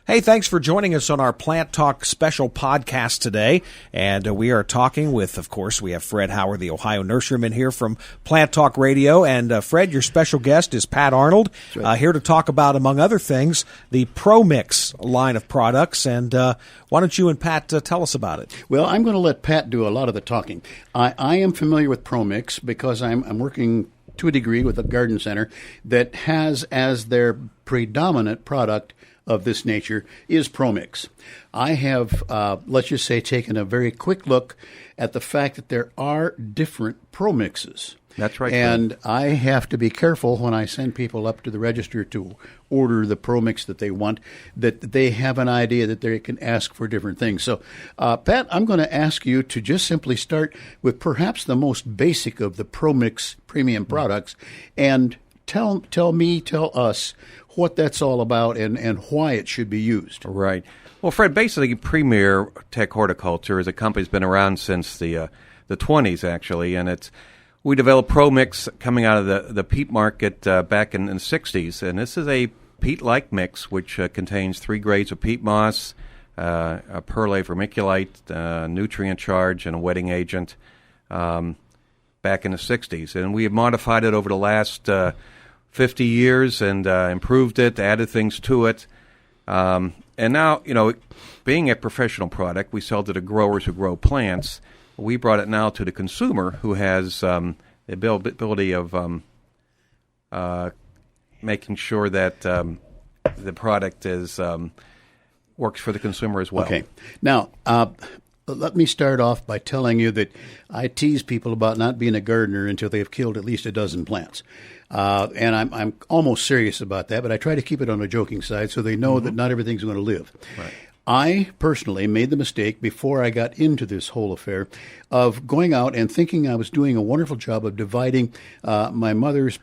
Hey, thanks for joining us on our Plant Talk special podcast today. And we are talking with, of course, we have Fred Howard, the Ohio nurseryman here from Plant Talk Radio. And Fred, your special guest is Pat Arnold, right. Here to talk about, among other things, the Pro Mix line of products. And why don't you and Pat tell us about it? Well, I'm going to let Pat do a lot of the talking. I am familiar with Pro Mix because I'm working to a degree with a garden center that has as their predominant product of this nature is Pro Mix. I have, let's just say, taken a very quick look at the fact that there are different Pro Mixes. That's right. And I have to be careful when I send people up to the register to order the Pro Mix that they want, that they have an idea that they can ask for different things. So, Pat, I'm going to ask you to just simply start with perhaps the most basic of the Pro Mix premium products and tell us what that's all about and why it should be used. Right. Well, Fred, basically, Premier Tech Horticulture is a company that's been around since the 20s, actually, and we developed Pro Mix coming out of the peat market back in the 60s, and this is a peat-like mix which contains 3 grades of peat moss, a perlite vermiculite, nutrient charge, and a wetting agent back in the 60s. And we have modified it over the last 50 years and improved it, added things to it. And now, being a professional product, we sell to the growers who grow plants. We brought it now to the consumer who has the ability of making sure that the product works for the consumer as well. Okay. Now, let me start off by telling you that I tease people about not being a gardener until they've killed at least a dozen plants. And I'm almost serious about that, but I try to keep it on a joking side so they know that not everything's going to live. Right. I personally made the mistake before I got into this whole affair of going out and thinking I was doing a wonderful job of dividing my mother's,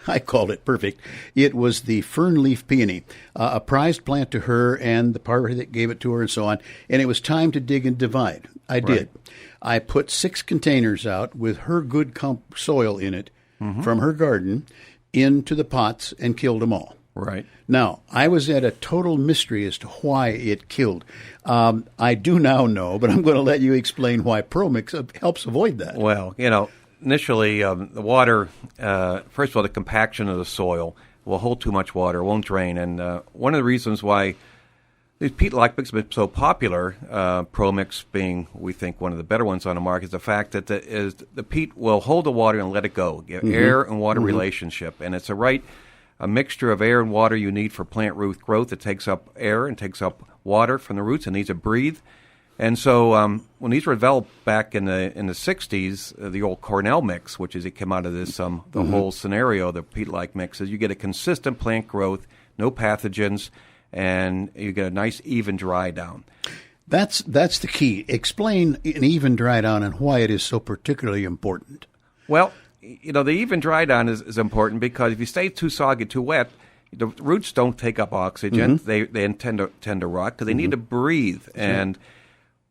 I called it perfect. It was the fern leaf peony, a prized plant to her and the partner that gave it to her and so on. And it was time to dig and divide. I did. I put 6 containers out with her good soil in it from her garden into the pots and killed them all. Right. Now, I was at a total mystery as to why it killed. I do now know, but I'm going to let you explain why Pro Mix helps avoid that. Well, initially, the water, first of all, the compaction of the soil will hold too much water, won't drain. And one of the reasons why these peat-like mix have been so popular, Pro Mix being, we think, one of the better ones on the market, is the fact that the peat will hold the water and let it go, air and water relationship. And it's a mixture of air and water you need for plant root growth. It takes up air and takes up water from the roots and needs to breathe. And so when these were developed back in the 60s, the old Cornell mix, which is it came out of this the whole scenario, the peat-like mixes, you get a consistent plant growth, no pathogens, and you get a nice even dry down. That's the key. Explain an even dry down and why it is so particularly important. Well, the even dry down is important because if you stay too soggy, too wet, the roots don't take up oxygen. They tend to rot because they need to breathe. And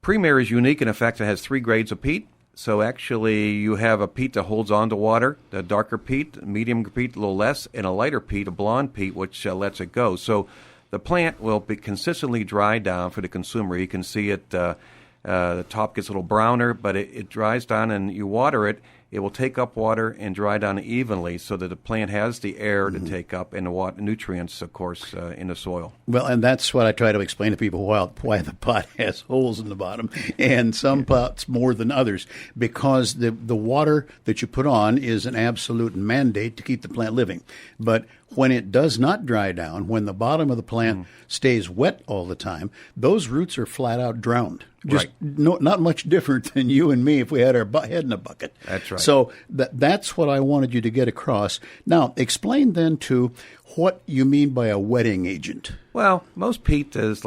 Premier is unique in the fact that it has 3 grades of peat. So actually you have a peat that holds on to water, the darker peat, medium peat, a little less, and a lighter peat, a blonde peat, which lets it go. So the plant will be consistently dry down for the consumer. You can see it, the top gets a little browner, but it dries down and you water it. It will take up water and dry down evenly so that the plant has the air to take up and the nutrients, of course, in the soil. Well, and that's what I try to explain to people why the pot has holes in the bottom, and some pots more than others, because the water that you put on is an absolute mandate to keep the plant living. But when it does not dry down, when the bottom of the plant stays wet all the time, those roots are flat out drowned. Just not much different than you and me if we had our head in a bucket. That's right. So that's what I wanted you to get across. Now, explain then to what you mean by a wetting agent. Well, most peat is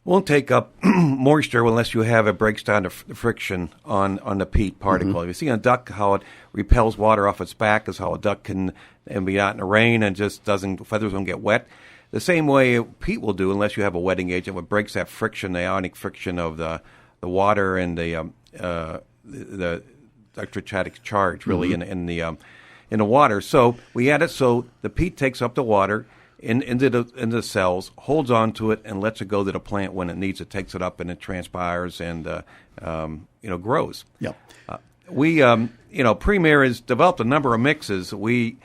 won't take up moisture unless you have it breaks down the friction on the peat particle. If you see a duck, how it repels water off its back is how a duck can be out in the rain and just feathers don't get wet. The same way peat will do unless you have a wetting agent, what breaks that friction, the ionic friction of the water and the electrostatic charge really in the water. So we add it so the peat takes up the water into the cells, holds on to it, and lets it go to the plant when it needs it. Takes it up and it transpires and grows. Yep. Premier has developed a number of mixes. We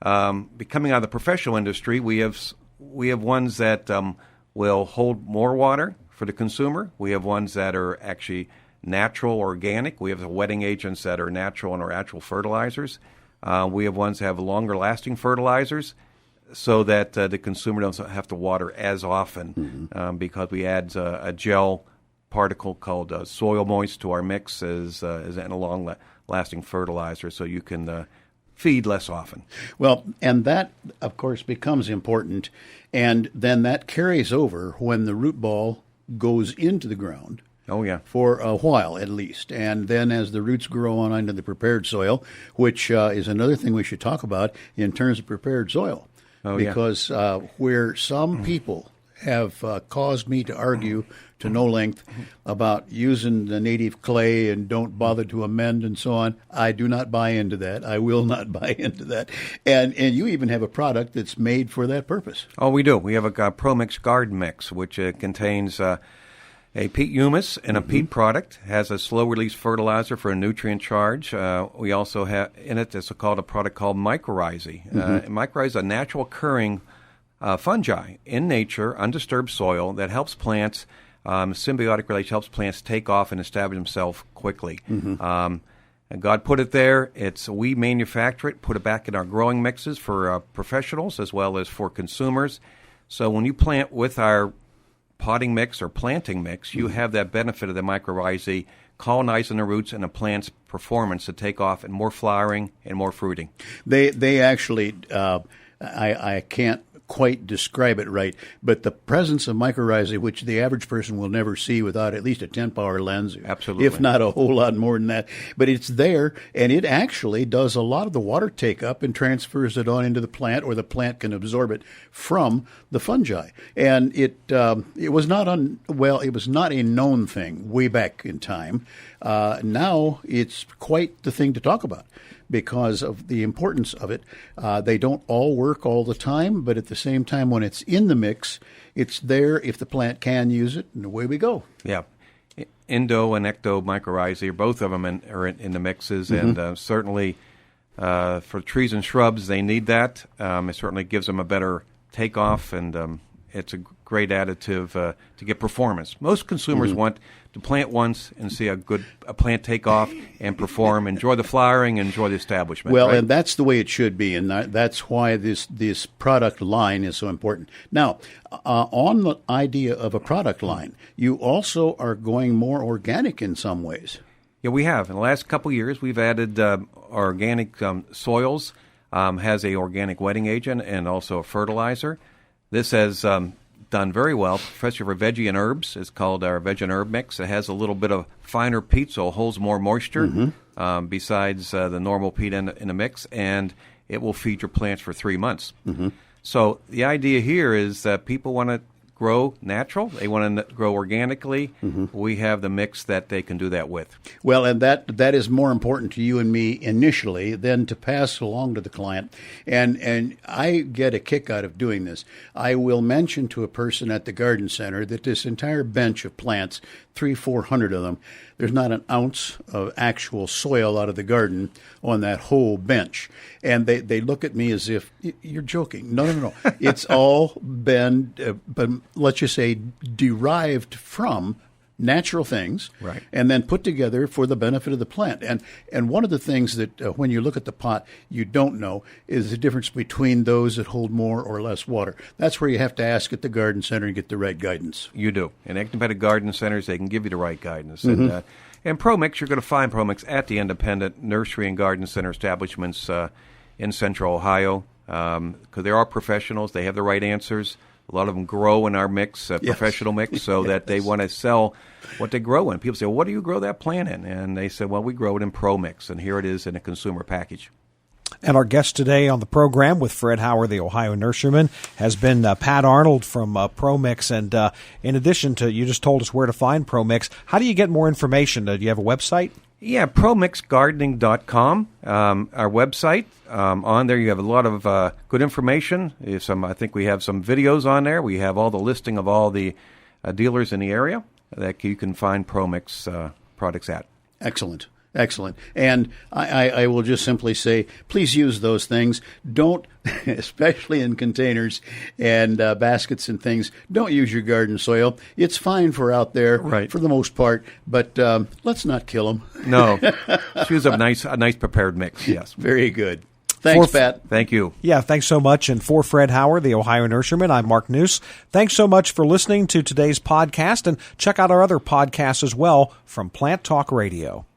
coming out of the professional industry, we have ones that will hold more water for the consumer. We have ones that are actually natural, organic. We have the wetting agents that are natural and are actual fertilizers. We have ones that have longer lasting fertilizers so that the consumer doesn't have to water as often because we add a gel particle called soil moist to our mix as a long-lasting fertilizer so you can feed less often. Well, and that, of course, becomes important, and then that carries over when the root ball goes into the ground. Oh, yeah. For a while, at least. And then as the roots grow on into the prepared soil, which is another thing we should talk about in terms of prepared soil. Oh, because where some people have caused me to argue to no length about using the native clay and don't bother to amend and so on, I do not buy into that. I will not buy into that. And you even have a product that's made for that purpose. Oh, we do. We have a ProMix Garden Mix, which contains a peat humus and a peat product, has a slow-release fertilizer for a nutrient charge. We also have in it, it's called a product called mycorrhizae. Mycorrhizae is a natural occurring fungi in nature, undisturbed soil, that helps plants, symbiotic relation helps plants take off and establish themselves quickly. And God put it there. We manufacture it, put it back in our growing mixes for professionals as well as for consumers. So when you plant with our potting mix or planting mix, you have that benefit of the mycorrhizae colonizing the roots and the plant's performance to take off and more flowering and more fruiting. They actually, I can't quite describe it right, but the presence of mycorrhizae, which the average person will never see without at least a 10-power lens, absolutely, if not a whole lot more than that. But it's there, and it actually does a lot of the water take up and transfers it on into the plant, or the plant can absorb it from the fungi. And it was not it was not a known thing way back in time. Now it's quite the thing to talk about, because of the importance of it. They don't all work all the time, but at the same time, when it's in the mix, it's there if the plant can use it, and away we go. Yeah. Endo and ecto mycorrhizae, both of them are in the mixes, and certainly for trees and shrubs, they need that. It certainly gives them a better takeoff, and it's a great additive to get performance. Most consumers want to plant once and see a plant take off and perform, enjoy the flowering, enjoy the establishment. Well, right? And that's the way it should be, and that's why this product line is so important. Now, on the idea of a product line, you also are going more organic in some ways. Yeah, we have. In the last couple of years, we've added organic soils, has a organic wetting agent and also a fertilizer. This has done very well, especially for veggie and herbs. It's called our veg and herb mix. It has a little bit of finer peat, so it holds more moisture besides the normal peat in the mix, and it will feed your plants for 3 months. So the idea here is that people want to grow natural. They want to grow organically. We have the mix that they can do that with. Well, and that is more important to you and me initially than to pass along to the client. And I get a kick out of doing this. I will mention to a person at the garden center that this entire bench of plants, 300-400 of them, there's not an ounce of actual soil out of the garden on that whole bench. And they look at me as if, you're joking. No. It's all been, but let's just say, derived from natural things, right, and then put together for the benefit of the plant. And one of the things that when you look at the pot you don't know is the difference between those that hold more or less water. That's where you have to ask at the garden center and get the right guidance. You do. In independent garden centers, they can give you the right guidance. And ProMix, you're going to find ProMix at the independent nursery and garden center establishments in Central Ohio, because there are professionals. They have the right answers. A lot of them grow in our mix, professional mix, so that they want to sell what they grow in. People say, well, what do you grow that plant in? And they say, well, we grow it in ProMix, and here it is in a consumer package. And our guest today on the program with Fred Howard, the Ohio nurseryman, has been Pat Arnold from ProMix. And in addition to, you just told us where to find ProMix, how do you get more information? Do you have a website? Yeah, promixgardening.com, our website. On there, you have a lot of good information. I think we have some videos on there. We have all the listing of all the dealers in the area that you can find ProMix products at. Excellent. Excellent. And I will just simply say, please use those things. Don't, especially in containers and baskets and things, don't use your garden soil. It's fine for out there for the most part, but let's not kill them. No. Choose a nice prepared mix, yes. Very good. Thanks, Pat. Thank you. Yeah, thanks so much. And for Fred Howard, the Ohio Nurseryman, I'm Mark Noose. Thanks so much for listening to today's podcast, and check out our other podcasts as well from Plant Talk Radio.